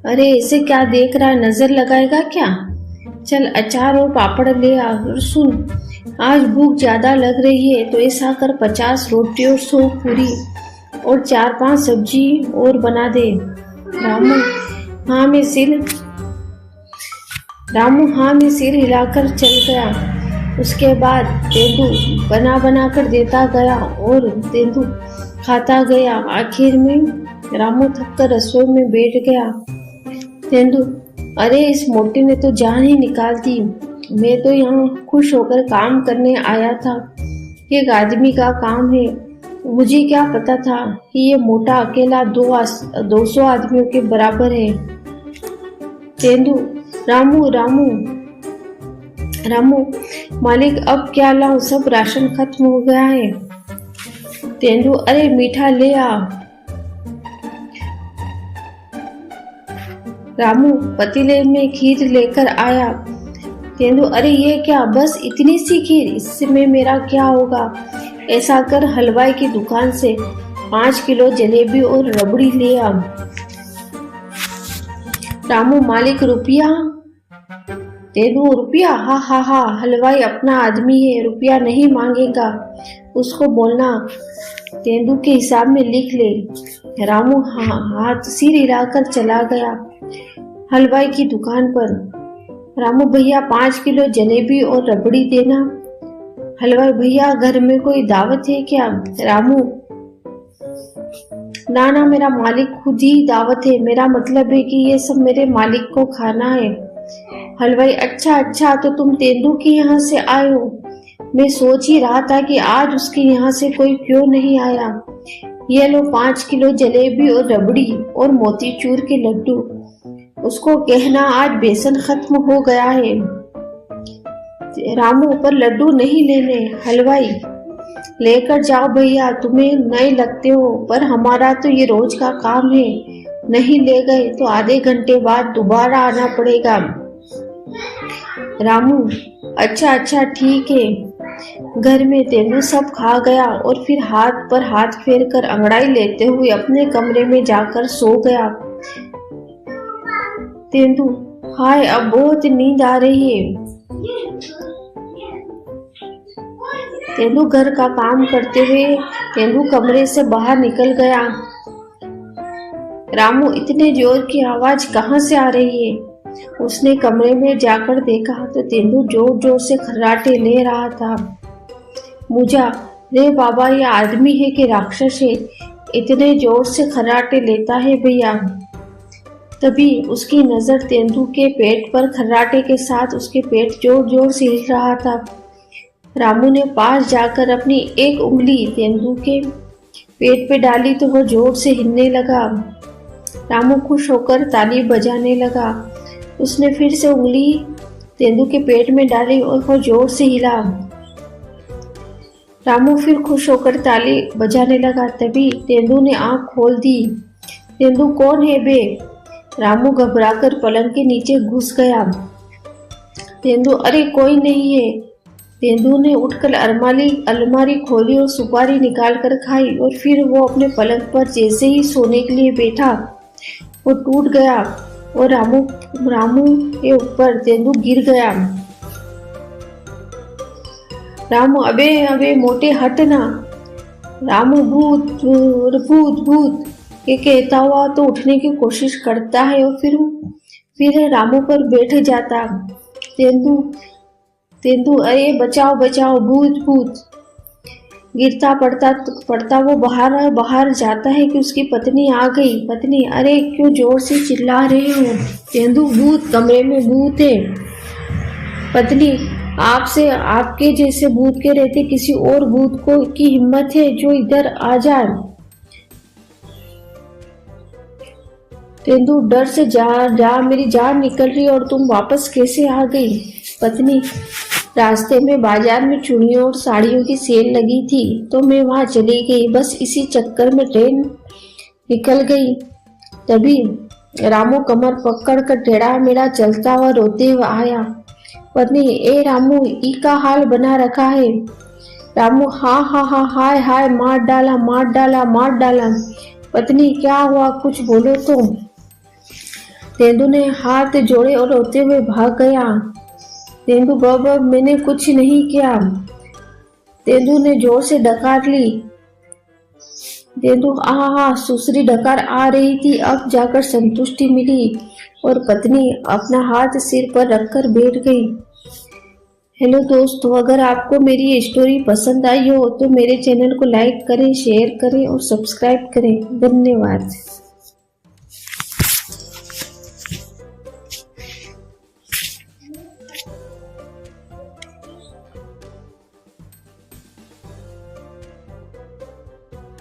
अरे इसे क्या देख रहा है, नजर लगाएगा क्या? चल अचार और पापड़ ले आ। और सुन, आज भूख ज्यादा लग रही है तो ऐसा कर 50 रोटी और 100 पूरी और 4-5 सब्जी और बना दे। रामू हाँ में सिर रामू हाँ में सिर हिलाकर चल गया। उसके बाद तेंदू बना बना कर देता गया और तेंदू खाता गया। आखिर में रामू थक कर रसोई में बैठ गया। तेंदू, अरे इस मोटी ने तो जान ही निकाल दी। मैं तो यहाँ खुश होकर काम करने आया था। एक आदमी का काम है। मुझे क्या पता था कि ये मोटा अकेला 200 आदमियों के बराबर है। तेंदू, रामू रामू रामू मालिक अब क्या लाऊं, सब राशन खत्म हो गया है। तेंदू, अरे मीठा ले आ। रामू पतीले में खीर लेकर आया। तेंदू, अरे ये क्या, बस इतनी सी खीर, इसमें मेरा क्या होगा। ऐसा कर हलवाई की दुकान से 5 किलो जलेबी और रबड़ी ले आ। रामू, मालिक रुपया। तेंदू, रुपया? हा हा हा, हलवाई अपना आदमी है, रुपया नहीं मांगेगा, उसको बोलना तेंदू के हिसाब में लिख ले। रामू हाथ सिर हिलाकर चला गया हलवाई की दुकान पर। रामू, भैया 5 किलो जलेबी और रबड़ी देना। हलवाई, भैया घर में कोई दावत है क्या? रामू, ना ना, मेरा मालिक खुद ही दावत है, मेरा मतलब है कि ये सब मेरे मालिक को खाना है। हलवाई, अच्छा अच्छा, तो तुम तेंदू के यहाँ से आए हो। मैं सोच ही रहा था कि आज उसके यहाँ से कोई क्यों नहीं आया। ये लो 5 किलो जलेबी और रबड़ी और मोतीचूर के लड्डू। उसको कहना आज बेसन खत्म हो गया है। रामू, पर लड्डू नहीं लेने। हलवाई, लेकर जाओ भैया, तुम्हें नए लगते हो पर हमारा तो ये रोज का काम है, नहीं ले गए तो आधे घंटे बाद दोबारा आना पड़ेगा। रामू, अच्छा अच्छा ठीक है। घर में तेंदू सब खा गया और फिर हाथ पर हाथ फेर कर अंगड़ाई लेते हुए अपने कमरे में जाकर सो गया। तेंदू, हाय अब बहुत नींद आ रही है। तेंदू घर का काम करते हुए तेंदू कमरे से बाहर निकल गया। रामू, इतने जोर की आवाज कहाँ से आ रही है? उसने कमरे में जाकर देखा तो तेंदू जोर जोर से खर्राटे ले रहा था। मुझा, रे बाबा, ये आदमी है कि राक्षस है, इतने जोर से खर्राटे लेता है भैया। तभी उसकी नजर तेंदू के पेट पर खर्राटे के साथ उसके पेट जोर जोर से हिल रहा था। रामू ने पास जाकर अपनी एक उंगली तेंदू के पेट पे डाली तो वह जोर से हिलने लगा। रामू खुश होकर ताली बजाने लगा। उसने फिर से उंगली तेंदू के पेट में डाली और वह जोर से हिला। रामू फिर खुश होकर ताली बजाने लगा। तभी तेंदू ने आंख खोल दी। तेंदू, कौन है बे? रामू घबराकर पलंग के नीचे घुस गया। तेंदू, अरे कोई नहीं है। तेंदू ने उठकर अलमारी खोली और सुपारी निकाल कर खाई और फिर वो अपने पलंग पर जैसे ही सोने के लिए बैठा वो टूट गया और रामू के ऊपर तेंदू गिर गया। रामू, अबे अबे मोटे हट ना। रामू, भूत भूत भूत ये कहता हुआ तो उठने की कोशिश करता है और फिर रामू पर बैठ जाता। तेंदू, अरे बचाओ बचाओ, भूत भूत। गिरता पड़ता वो बाहर जाता है कि उसकी पत्नी आ गई। पत्नी, अरे क्यों जोर से चिल्ला रहे हो? तेंदू, भूत, कमरे में भूत है। पत्नी, आपसे आपके जैसे भूत के रहते किसी और भूत को की हिम्मत है जो इधर आ जाए? तेंदू, डर से जा मेरी जान निकल रही और तुम वापस कैसे आ गई? पत्नी, रास्ते में बाजार में चूड़ियों और साड़ियों की सेल लगी थी तो मैं वहां चली गई, बस इसी चक्कर में ट्रेन निकल गई। तभी रामू कमर पकड़ कर टेढ़ा मेढ़ा चलता हुआ रोते हुए आया। पत्नी, ए रामू, ई का हाल बना रखा है। रामू, हाँ हाँ हाँ, हाय हाय, मार डाला मार डाला मार डाला। पत्नी, क्या हुआ, कुछ बोलो तो। तेंदु ने हाथ जोड़े और रोते हुए भाग गया। तेंदु बाबा मैंने कुछ नहीं किया। तेंदु ने जोर से डकार ली। तेंदु आहा सुसरी डकार आ रही थी। अब जाकर संतुष्टि मिली और पत्नी अपना हाथ सिर पर रखकर बैठ गई। हेलो दोस्तों, अगर आपको मेरी ये स्टोरी पसंद आई हो तो मेरे चैनल को लाइक करें, शेयर करें और सब्सक्राइब करें। धन्यवाद।